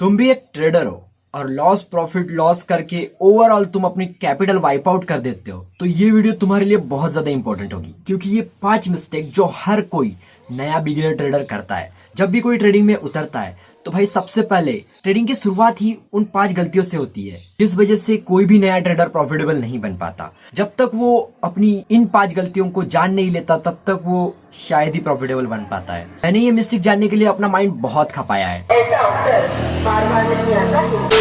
तुम भी एक ट्रेडर हो और लॉस प्रॉफिट लॉस करके ओवरऑल तुम अपनी कैपिटल वाइप आउट कर देते हो, तो ये वीडियो तुम्हारे लिए बहुत ज्यादा इंपॉर्टेंट होगी, क्योंकि ये 5 मिस्टेक जो हर कोई नया बिगिनर ट्रेडर करता है जब भी कोई ट्रेडिंग में उतरता है। तो भाई सबसे पहले ट्रेडिंग की शुरुआत ही उन 5 गलतियों से होती है, जिस वजह से कोई भी नया ट्रेडर प्रॉफिटेबल नहीं बन पाता। जब तक वो अपनी इन 5 गलतियों को जान नहीं लेता तब तक वो शायद ही प्रॉफिटेबल बन पाता है। मैंने ये मिस्टेक जानने के लिए अपना माइंड बहुत खपाया है, ऐसा अवसर बार बार नहीं आता है।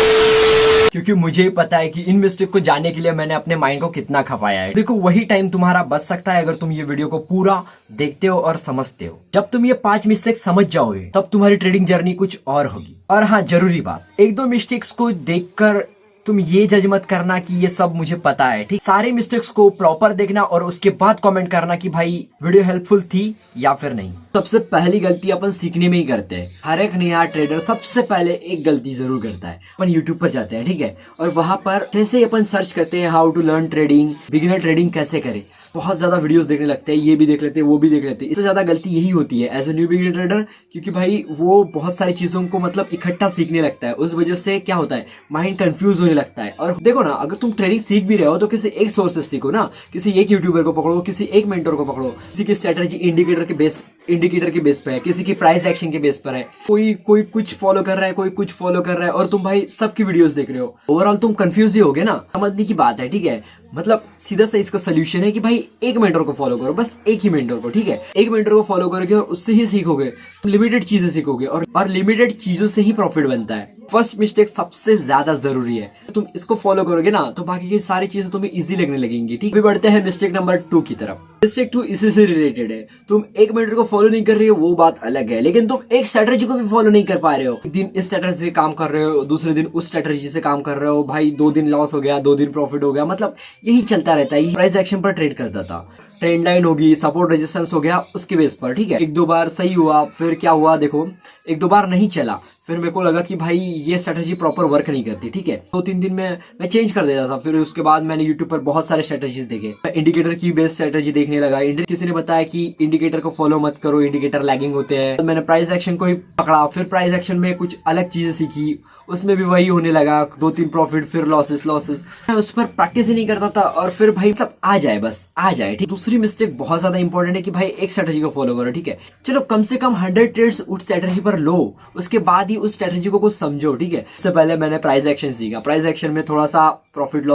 क्योंकि मुझे ही पता है कि इन मिस्टेक को जानने के लिए मैंने अपने माइंड को कितना खपाया है। देखो, वही टाइम तुम्हारा बच सकता है अगर तुम ये वीडियो को पूरा देखते हो और समझते हो। जब तुम ये 5 मिस्टेक समझ जाओगे तब तुम्हारी ट्रेडिंग जर्नी कुछ और होगी। और हाँ, जरूरी बात, 1-2 मिस्टेक्स को देखकर तुम ये जज मत करना कि ये सब मुझे पता है। ठीक, सारे मिस्टेक्स को प्रॉपर देखना और उसके बाद कमेंट करना कि भाई वीडियो हेल्पफुल थी या फिर नहीं। सबसे पहली गलती अपन सीखने में ही करते हैं। हर एक नया ट्रेडर सबसे पहले एक गलती जरूर करता है। अपन यूट्यूब पर जाते हैं, ठीक है, और वहां पर जैसे ही अपन सर्च करते हैं how to learn trading, beginner trading कैसे करें, बहुत ज्यादा वीडियोस देखने लगते हैं, ये भी देख लेते हैं, वो भी देख लेते हैं। इससे ज्यादा गलती यही होती है as a new beginner trader, क्योंकि भाई वो बहुत सारी चीजों को मतलब इकट्ठा सीखने लगता है। उस वजह से क्या होता है, माइंड कंफ्यूज होने लगता है। और देखो ना, अगर तुम ट्रेडिंग सीख भी रहे हो तो किसी एक सोर्स से सीखो ना, किसी एक यूट्यूबर को पकड़ो, किसी एक मेंटर को पकड़ो, किसी की स्ट्रेटेजी इंडिकेटर के बेस पर है, किसी की प्राइस एक्शन के बेस पर है। कोई कुछ फॉलो कर रहा है, कोई कुछ फॉलो कर रहा है, और तुम भाई सबकी वीडियोस देख रहे हो। ओवरऑल तुम कंफ्यूज ही होगे ना। समझने की बात है, ठीक है। मतलब सीधा सा इसका सोल्यूशन है कि भाई एक मेंटर को फॉलो करो, बस एक ही मेंटर को, ठीक है। एक मेंटर को फॉलो करोगे और उससे ही सीखोगे तो लिमिटेड चीजें सीखोगे, और लिमिटेड चीजों से ही प्रॉफिट बनता है। फर्स्ट मिस्टेक सबसे ज्यादा जरूरी है। तुम इसको फॉलो करोगे ना तो बाकी की सारी चीजें तुम्हें इजी लगने लगेंगी, ठीक है। बढ़ते हैं मिस्टेक नंबर 2 की तरफ। मिस्टेक 2 इसी से रिलेटेड है। तुम एक मेंटर को फॉलो नहीं कर रहे हो वो बात अलग है, लेकिन तुम एक स्ट्रेटेजी को भी फॉलो नहीं कर पा रहे हो। एक दिन इस स्ट्रेटेजी से काम कर रहे हो, दूसरे दिन उस स्ट्रेटेजी से काम कर रहे हो। भाई 2 दिन लॉस हो गया, 2 दिन प्रॉफिट हो गया, मतलब यही चलता रहता है। प्राइस एक्शन पर ट्रेड करता था, ट्रेंड लाइन होगी, सपोर्ट रेजिस्टेंस हो गया, उसके बेस पर, ठीक है। 1-2 बार सही हुआ, फिर क्या हुआ देखो, 1-2 बार नहीं चला, फिर मेरे को लगा कि भाई ये स्ट्रेटेजी प्रॉपर वर्क नहीं करती, ठीक है। 2-3 दिन में मैं चेंज कर देता था। फिर उसके बाद मैंने यूट्यूब पर बहुत सारे स्ट्रेटेजीज देखे, इंडिकेटर की बेस्ड स्ट्रेटेजी देखने लगा। किसी ने बताया कि इंडिकेटर को फॉलो मत करो, इंडिकेटर लैगिंग होते हैं। मैंने प्राइस एक्शन को ही पकड़ा, फिर प्राइस एक्शन में कुछ अलग चीजें सीखी, उसमें भी वही होने लगा, 2-3 प्रॉफिट, फिर लॉसेस। मैं उस पर प्रैक्टिस ही नहीं करता था, और फिर भाई मतलब आ जाए, बस आ जाए, ठीक। दूसरी मिस्टेक बहुत ज्यादा इंपॉर्टेंट है कि भाई एक स्ट्रेटेजी को फॉलो करो, ठीक है। चलो कम से कम 100 ट्रेड्स उस स्ट्रेटेजी पर लो, उसके बाद ही उस स्ट्रेटेजी को कुछ समझो, ठीक है। सबसे पहले मैंने प्राइस एक्शन सीखा। प्राइस एक्शन में थोड़ा सा प्रॉफिट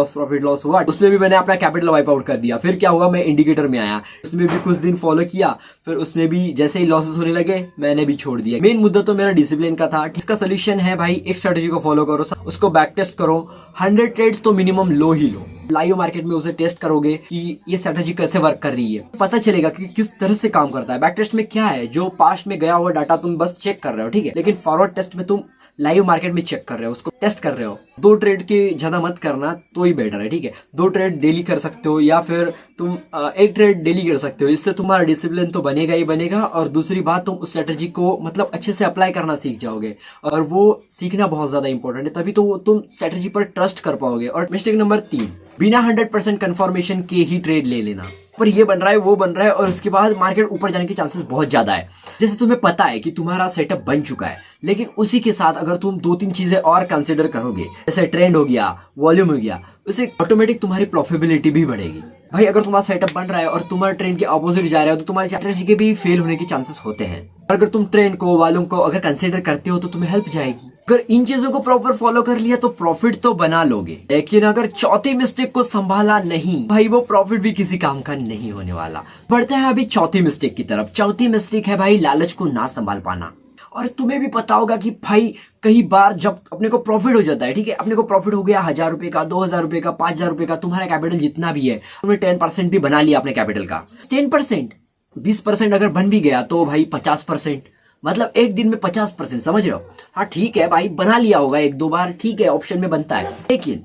लॉस हुआ, उसमें भी मैंने अपना कैपिटल वाइप आउट कर दिया। फिर क्या हुआ, मैं इंडिकेटर में आया, उसमें भी कुछ दिन फॉलो किया, फिर उसमें भी जैसे ही लॉसेस होने लगे मैंने भी छोड़ दिया। मेन मुद्दा तो मेरा डिसिप्लिन का था। इसका सोल्यूशन है भाई, एक स्ट्रेटेजी को फॉलो करो, उसको बैक टेस्ट करो, 100 ट्रेड्स तो मिनिमम लो ही लो। लाइव मार्केट में उसे टेस्ट करोगे कि ये स्ट्रेटेजी कैसे वर्क कर रही है, पता चलेगा कि किस तरह से काम करता है। बैक टेस्ट में क्या है, जो पास्ट में गया हुआ डाटा तुम बस चेक कर रहे हो, ठीक है। लेकिन फॉरवर्ड टेस्ट में तुम लाइव मार्केट में चेक कर रहे हो, उसको टेस्ट कर रहे हो। 2 ट्रेड के ज्यादा मत करना तो ही बेटर है, ठीक है। 2 ट्रेड डेली कर सकते हो, या फिर तुम 1 ट्रेड डेली कर सकते हो। इससे तुम्हारा डिसिप्लिन तो बनेगा ही बनेगा, और दूसरी बात, तुम उस स्ट्रेटेजी को मतलब अच्छे से अप्लाई करना सीख जाओगे, और वो सीखना बहुत ज्यादा इंपॉर्टेंट है, तभी तो तुम स्ट्रेटेजी पर ट्रस्ट कर पाओगे। और मिस्टेक नंबर 3, बिना 100% कंफर्मेशन के ही ट्रेड ले लेना। पर ये बन रहा है, वो बन रहा है, और उसके बाद मार्केट ऊपर जाने के चांसेस बहुत ज्यादा है। जैसे तुम्हें पता है कि तुम्हारा सेटअप बन चुका है, लेकिन उसी के साथ अगर तुम 2-3 चीजें और कंसिडर करोगे, जैसे ट्रेंड हो गया, वॉल्यूम हो गया, उससे ऑटोमेटिक तुम्हारी प्रॉफिटेबिलिटी भी बढ़ेगी। भाई अगर तुम्हारा सेटअप बन रहा है और तुम्हारे ट्रेंड के ऑपोजिट जा रहे हो तो तुम्हारी स्ट्रेटेजी के भी फेल होने के चांसेस होते हैं। अगर तुम ट्रेंड को, वॉल्यूम को अगर कंसिडर करते हो तो तुम्हें हेल्प जाएगी। अगर इन चीजों को प्रॉपर फॉलो कर लिया तो प्रॉफिट तो बना लोगे, लेकिन अगर चौथी मिस्टेक को संभाला नहीं, भाई वो प्रॉफिट भी किसी काम का नहीं होने वाला। बढ़ते हैं अभी चौथी मिस्टेक की तरफ। चौथी मिस्टेक है भाई, लालच को ना संभाल पाना। और तुम्हें भी पता होगा कि भाई कई बार जब अपने को प्रॉफिट हो जाता है, ठीक है, अपने को प्रॉफिट हो गया 1000 रुपए का, 2000 रुपए का, 5000 रुपए का, तुम्हारा कैपिटल जितना भी है, तुमने 10% भी बना लिया अपने कैपिटल का। 10%, 20% अगर बन भी गया तो भाई 50%, मतलब एक दिन में 50%, समझ रहे हो। हाँ ठीक है भाई, बना लिया होगा 1-2 बार, ठीक है, ऑप्शन में बनता है, लेकिन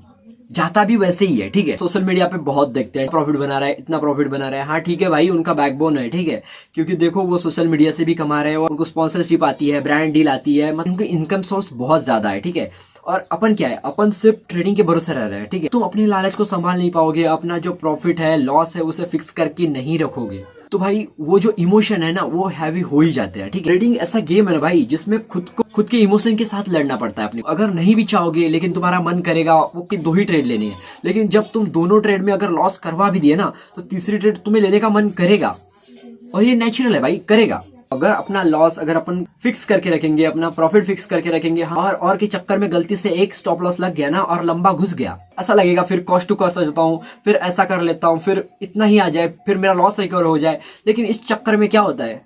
जाता भी वैसे ही है, ठीक है। सोशल मीडिया पे बहुत देखते हैं, प्रॉफिट बना रहा है, इतना प्रॉफिट बना रहा है। हाँ ठीक है भाई, उनका बैकबोन है, ठीक है, क्योंकि देखो वो सोशल मीडिया से भी कमा रहे हैं, और उनको स्पॉन्सरशिप आती है, ब्रांड डील आती है, मतलब उनकी इनकम सोर्स बहुत ज्यादा है, ठीक है। और अपन क्या है, अपन सिर्फ ट्रेडिंग के भरोसे रह रहे हैं, ठीक है। तुम अपने लालच को संभाल नहीं पाओगे, अपना जो प्रॉफिट है, लॉस है, उसे फिक्स करके नहीं रखोगे, तो भाई वो जो इमोशन है ना वो हैवी हो ही जाते हैं। ठीक है, ट्रेडिंग ऐसा गेम है ना भाई जिसमें खुद के इमोशन के साथ लड़ना पड़ता है अपने। अगर नहीं भी चाहोगे लेकिन तुम्हारा मन करेगा वो कि 2 ही ट्रेड लेनी है, लेकिन जब तुम दोनों ट्रेड में अगर लॉस करवा भी दिए ना तो तीसरी ट्रेड तुम्हें लेने का मन करेगा, और ये नेचुरल है भाई, करेगा। अगर अपना लॉस अगर अपन फिक्स करके रखेंगे, अपना प्रॉफिट फिक्स करके रखेंगे, और के चक्कर में गलती से एक स्टॉप लॉस लग गया ना और लंबा घुस गया, ऐसा लगेगा फिर कॉस्ट टू कॉस्ट आ जाता हूँ, फिर ऐसा कर लेता हूँ, फिर इतना ही आ जाए, फिर मेरा लॉस रिकवर हो जाए। लेकिन इस चक्कर में क्या होता है,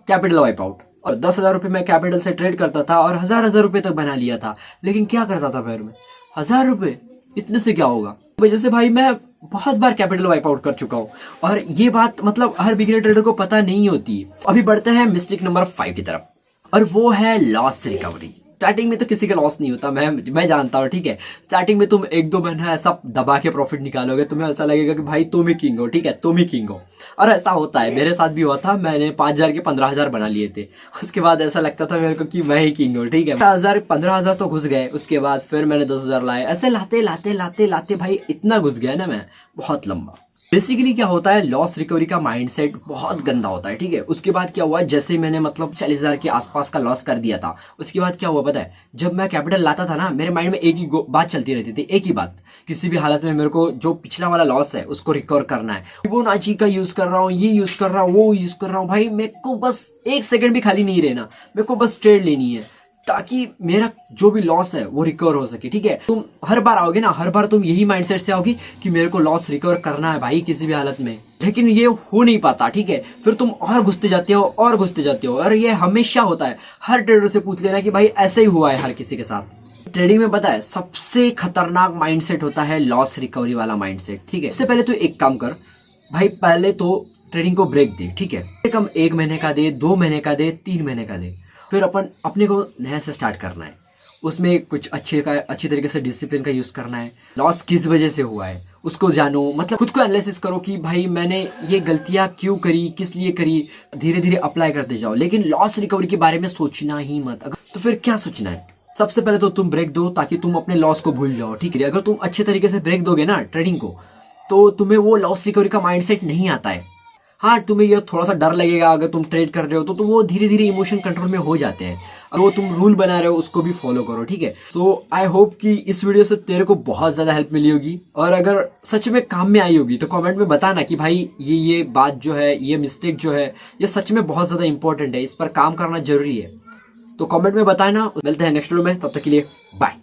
कैपिटल वाइप आउट। और 10,000 रुपए मैं कैपिटल से ट्रेड करता था और हजार रुपए तक बना लिया था, लेकिन क्या करता था फिर मैं, 1000 रुपए इतने से क्या होगा। वजह से भाई मैं बहुत बार कैपिटल वाइप आउट कर चुका हूँ, और ये बात मतलब हर बिगिनर ट्रेडर को पता नहीं होती। अभी बढ़ते हैं मिस्टेक नंबर 5 की तरफ, और वो है लॉस रिकवरी। स्टार्टिंग में तो किसी का लॉस नहीं होता, मैं जानता हूँ। ठीक है, स्टार्टिंग में तुम 1-2 महीना ऐसा दबा के प्रॉफिट निकालोगे, तुम्हें ऐसा लगेगा कि भाई तुम ही किंग हो। ठीक है, तुम ही किंग हो, और ऐसा होता है, मेरे साथ भी हुआ था। मैंने 5,000 के 15,000 बना लिए थे, उसके बाद ऐसा लगता था मेरे को कि मैं ही किंग हूँ। ठीक है, 15,000 तो घुस गए, उसके बाद फिर मैंने 10,000 लाए, ऐसे लाते लाते लाते लाते भाई इतना घुस गया ना मैं, बहुत लंबा। बेसिकली क्या होता है, लॉस रिकवरी का माइंडसेट बहुत गंदा होता है। ठीक है, उसके बाद क्या हुआ, जैसे मैंने मतलब 40,000 के आसपास का लॉस कर दिया था, उसके बाद क्या हुआ पता है, जब मैं कैपिटल लाता था ना, मेरे माइंड में एक ही बात चलती रहती थी, एक ही बात, किसी भी हालत में मेरे को जो पिछला वाला लॉस है उसको रिकवर करना है। फिबोनाची का यूज कर रहा हूँ, ये यूज कर रहा हूँ, वो यूज कर रहा हूँ, भाई मेरे को बस 1 सेकंड भी खाली नहीं रहना, मेरे को बस ट्रेड लेनी है ताकि मेरा जो भी लॉस है वो रिकवर हो सके। ठीक है, तुम हर बार आओगे ना, हर बार तुम यही माइंडसेट से आओगी कि मेरे को लॉस रिकवर करना है भाई किसी भी हालत में, लेकिन ये हो नहीं पाता। ठीक है, फिर तुम और घुसते जाते हो और घुसते जाते हो, और ये हमेशा होता है। हर ट्रेडर से पूछ लेना कि भाई ऐसे ही हुआ है हर किसी के साथ। ट्रेडिंग में पता है सबसे खतरनाक माइंडसेट होता है लॉस रिकवरी वाला माइंडसेट। ठीक है, इससे पहले तो एक काम कर भाई, पहले तो ट्रेडिंग को ब्रेक दे। ठीक है, कम 1 महीने का दे, 2 महीने का दे, 3 महीने का दे, फिर अपने को नया से स्टार्ट करना है। उसमें कुछ अच्छी तरीके से डिसिप्लिन का यूज करना है। लॉस किस वजह से हुआ है उसको जानो, मतलब खुद को एनालिसिस करो कि भाई मैंने ये गलतियां क्यों करी, किस लिए करी, धीरे धीरे अप्लाई करते जाओ। लेकिन लॉस रिकवरी के बारे में सोचना ही मत। तो फिर क्या सोचना है, सबसे पहले तो तुम ब्रेक दो ताकि तुम अपने लॉस को भूल जाओ। ठीक है, अगर तुम अच्छे तरीके से ब्रेक दोगे ना ट्रेडिंग को, तो तुम्हें वो लॉस रिकवरी का माइंडसेट नहीं आता है। हाँ, तुम्हें ये थोड़ा सा डर लगेगा अगर तुम ट्रेड कर रहे हो, तो तुम वो धीरे धीरे इमोशन कंट्रोल में हो जाते हैं। और वो तुम रूल बना रहे हो उसको भी फॉलो करो। ठीक है, सो आई होप कि इस वीडियो से तेरे को बहुत ज्यादा हेल्प मिली होगी, और अगर सच में काम में आई होगी तो कमेंट में बताना कि भाई ये बात जो है, ये मिस्टेक जो है, ये सच में बहुत ज्यादा इंपॉर्टेंट है, इस पर काम करना जरूरी है। तो कमेंट में बताना। मिलते हैं नेक्स्ट वीडियो में, तब तक के लिए बाय।